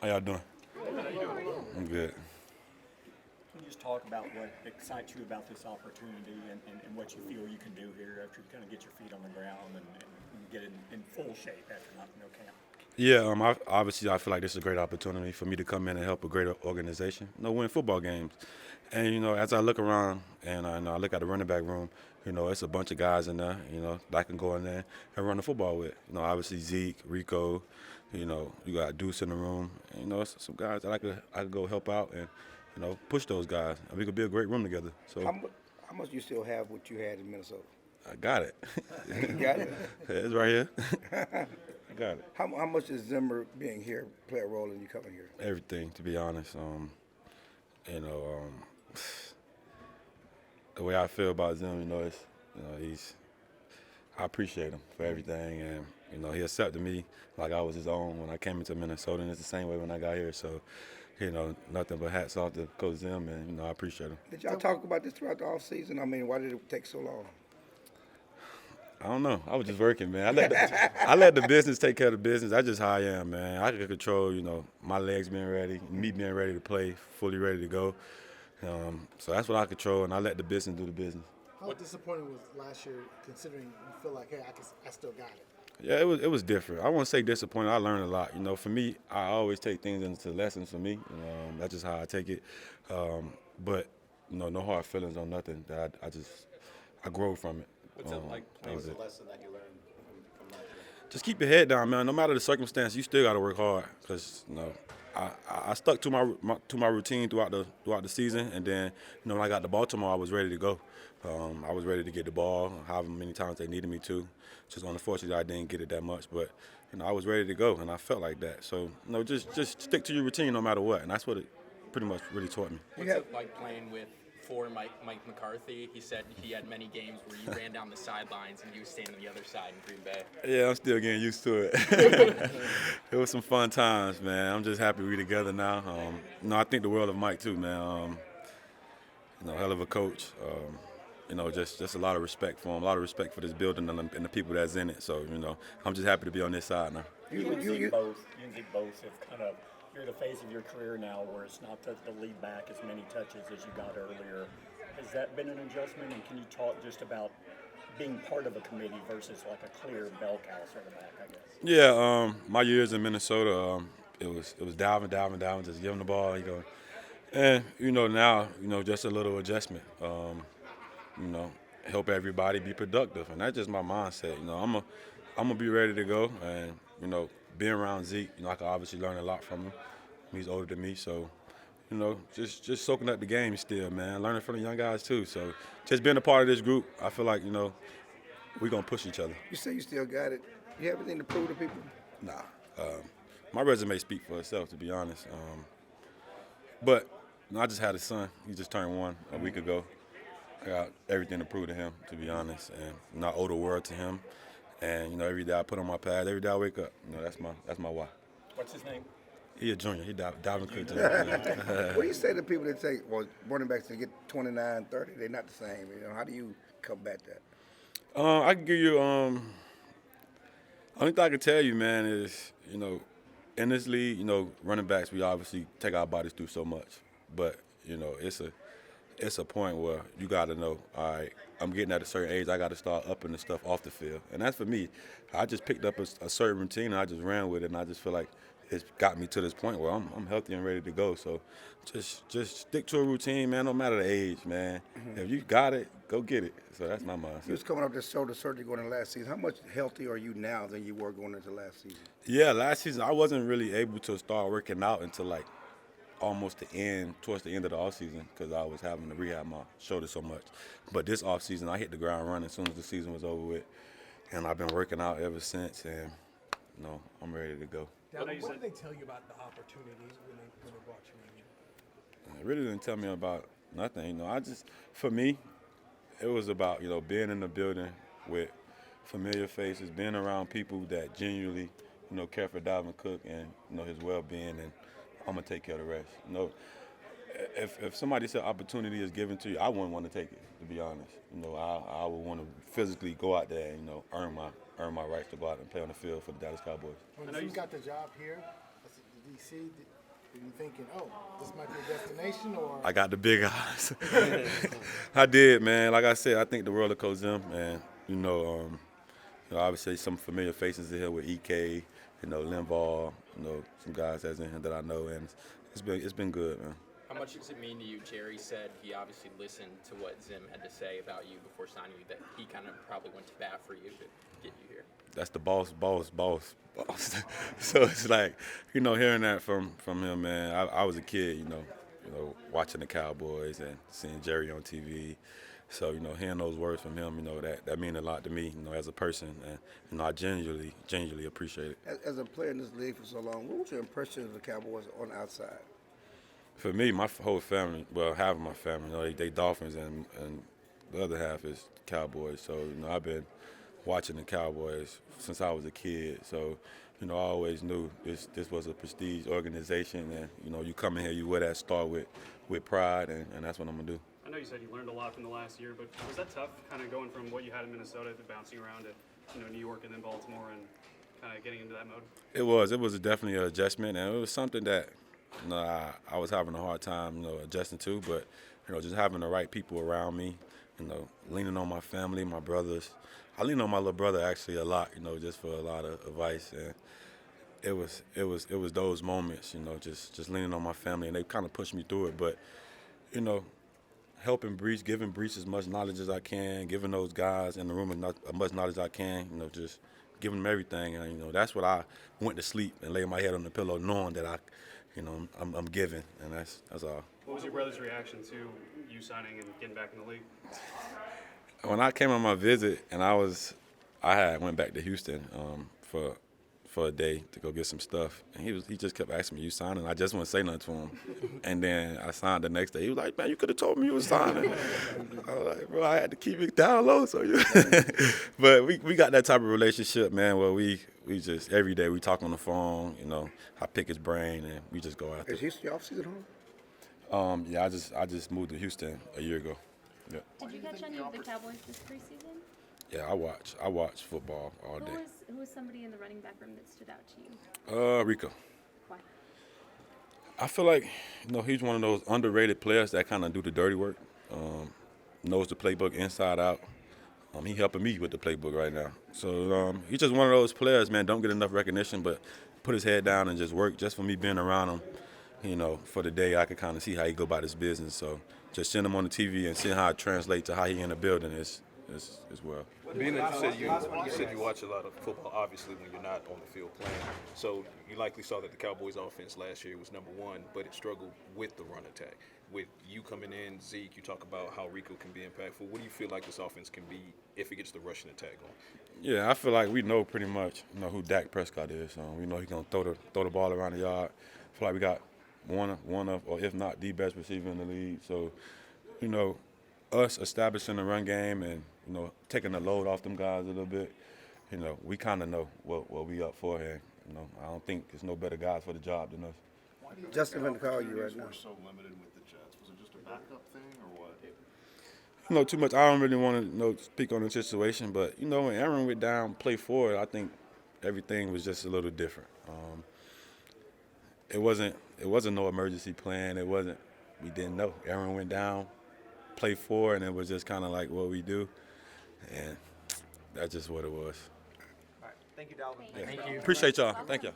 How y'all doing? I'm good. Can you just talk about what excites you about this opportunity and what you feel you can do here after you kind of get your feet on the ground and get in full shape after not no camp? Yeah, obviously I feel like this is a great opportunity for me to come in and help a great organization, win football games. And as I look around and I look at the running back room, it's a bunch of guys in there, that I can go in there and run the football with. Obviously Zeke, Rico, you got Deuce in the room. And, it's some guys that I could go help out and push those guys. And we could be a great room together. So How much you still have what you had in Minnesota? I got it. You got it? It's right here. I got it. How much does Zimmer being here play a role in you coming here? Everything, to be honest. The way I feel about Zim, I appreciate him for everything, and he accepted me like I was his own when I came into Minnesota, and it's the same way when I got here. So, nothing but hats off to Coach Zim, and I appreciate him. Did y'all talk about this throughout the offseason? I mean, why did it take so long? I don't know. I was just working, man. I let the business take care of the business. That's just how I am, man. I can control, my legs being ready, me being ready to play, fully ready to go. So that's what I control, and I let the business do the business. How disappointing was last year, considering you feel like, hey, I still got it? Yeah, it was different. I won't say disappointed. I learned a lot. For me, I always take things into lessons for me. That's just how I take it. But no hard feelings on nothing. That I grow from it. What's it like playing with the lesson that you learned from last year? Just keep your head down, man. No matter the circumstance, you still got to work hard. Cause I stuck to my routine throughout the season, and then when I got to Baltimore, I was ready to go. I was ready to get the ball, however many times they needed me to. Just unfortunately, I didn't get it that much, but I was ready to go, and I felt like that. So just stick to your routine no matter what, and that's what it pretty much really taught me. What's it like playing for Mike McCarthy? He said he had many games where you ran down the sidelines and you was standing on the other side in Green Bay. Yeah, I'm still getting used to it. It was some fun times, man. I'm just happy we're together now. I think the world of Mike too, man. Hell of a coach. Just a lot of respect for him, a lot of respect for this building and the people that's in it. So, I'm just happy to be on this side now. You and Zeke both have kind of, you're at a phase of your career now where it's not the lead back as many touches as you got earlier. Has that been an adjustment, and can you talk just about being part of a committee versus like a clear bell cow sort of back, I guess? Yeah, my years in Minnesota, it was Dalvin, just give him the ball, and now, just a little adjustment. Help everybody be productive, and that's just my mindset. I'm gonna be ready to go, and being around Zeke, I can obviously learn a lot from him. He's older than me, so just soaking up the game still, man. Learning from the young guys too. So just being a part of this group, I feel like we're gonna push each other. You say you still got it. You have anything to prove to people? Nah, my resume speaks for itself, to be honest. But I just had a son. He just turned 1 a week ago. I got everything to prove to him, to be honest, and I owe the world to him. And every day I put on my pad, every day I wake up, that's my why. What's his name? He a junior. He Dalvin Cook. What do you say to people that say, well, running backs that get 29, 30, they're not the same? How do you combat that? I can give you. Only thing I can tell you, man, is in this league, running backs, we obviously take our bodies through so much, but it's a point where you got to know, all right, I'm getting at a certain age, I got to start upping the stuff off the field. And that's for me. I just picked up a certain routine, and I just ran with it, and I just feel like it's got me to this point where I'm healthy and ready to go. So just stick to a routine, man, no matter the age, man. Mm-hmm. If you got it, go get it. So that's my mindset. You was coming up this shoulder surgery going into last season. How much healthier are you now than you were going into last season? Yeah, last season I wasn't really able to start working out until towards the end of the offseason, because I was having to rehab my shoulder so much. But this offseason, I hit the ground running as soon as the season was over with, and I've been working out ever since, and I'm ready to go. Dalvin, what did they tell you about the opportunities when they brought you in? It really didn't tell me about nothing. For me, it was about, being in the building with familiar faces, being around people that genuinely, care for Dalvin Cook and, his well-being, and I'm going to take care of the rest. If somebody said opportunity is given to you, I wouldn't want to take it, to be honest. I would want to physically go out there and, earn my rights to go out and play on the field for the Dallas Cowboys. When you got the job here, D.C., were you thinking, oh, this might be a destination, or? I got the big eyes. I did, man. Like I said, I think the world of Coach Zim, man. Obviously some familiar faces in here with EK, Linval, some guys that's in here that I know, and it's been good, man. How much does it mean to you? Jerry said he obviously listened to what Zim had to say about you before signing you, that he kind of probably went to bat for you to get you here. That's the boss. So it's like, hearing that from him, man. I was a kid, watching the Cowboys and seeing Jerry on TV. So, hearing those words from him, that mean a lot to me, as a person. And, I genuinely appreciate it. As a player in this league for so long, what was your impression of the Cowboys on the outside? For me, my whole family, well, half of my family, they Dolphins, and the other half is Cowboys. So, I've been watching the Cowboys since I was a kid. So, I always knew this was a prestige organization, and, you come in here, you wear that star with pride, and that's what I'm going to do. I know you said you learned a lot from the last year, but was that tough, kind of going from what you had in Minnesota to bouncing around to New York and then Baltimore and kind of getting into that mode? It was definitely an adjustment, and it was something that I was having a hard time adjusting to, but just having the right people around me, leaning on my family, my brothers. I lean on my little brother actually a lot, just for a lot of advice, and it was those moments, just leaning on my family, and they kind of pushed me through it, but helping Brees, giving Brees as much knowledge as I can, giving those guys in the room as much knowledge as I can, just giving them everything. And, that's what I went to sleep and laid my head on the pillow knowing that I'm giving, and that's all. What was your brother's reaction to you signing and getting back in the league? When I came on my visit, and I went back to Houston for a day to go get some stuff, and he just kept asking me, "You signing?" I just wouldn't say nothing to him, and then I signed the next day. He was like, "Man, you could have told me you was signing." I was like, "Bro, I had to keep it down low." So but we got that type of relationship, man, where we just every day we talk on the phone. I pick his brain, and we just go out there. Is Houston off-season home? Yeah, I just moved to Houston a year ago. Yeah. Did you catch any of the Cowboys this preseason? Yeah, I watch football all day. Who was somebody in the running back room that stood out to you? Rico. Why? I feel like, he's one of those underrated players that kind of do the dirty work, knows the playbook inside out. He helping me with the playbook right now. So he's just one of those players, man, don't get enough recognition, but put his head down and just work. Just for me being around him, for the day I could kind of see how he go about his business. So just seeing him on the TV and seeing how it translates to how he in the building is well. Being that you said you watch a lot of football, obviously, when you're not on the field playing. So you likely saw that the Cowboys' offense last year was number one, but it struggled with the run attack. With you coming in, Zeke, you talk about how Rico can be impactful. What do you feel like this offense can be if it gets the rushing attack going? Yeah, I feel like we know pretty much who Dak Prescott is. We know he's gonna throw the ball around the yard. I feel like we got one of, or if not the best receiver in the league. So, us establishing the run game and taking the load off them guys a little bit, we kind of know what we up for here. I don't think there's no better guys for the job than us. Why do you Justin think the opportunities were so limited with the Jets? Was it just a backup thing or what? Too much. I don't really want to speak on the situation, but when Aaron went down, play forward, I think everything was just a little different. It wasn't no emergency plan. We didn't know. Aaron went down, play forward, and it was just kind of like what we do, and that's just what it was. All right. Thank you, Dalvin. Yeah. Thank you. Appreciate y'all. Thank you.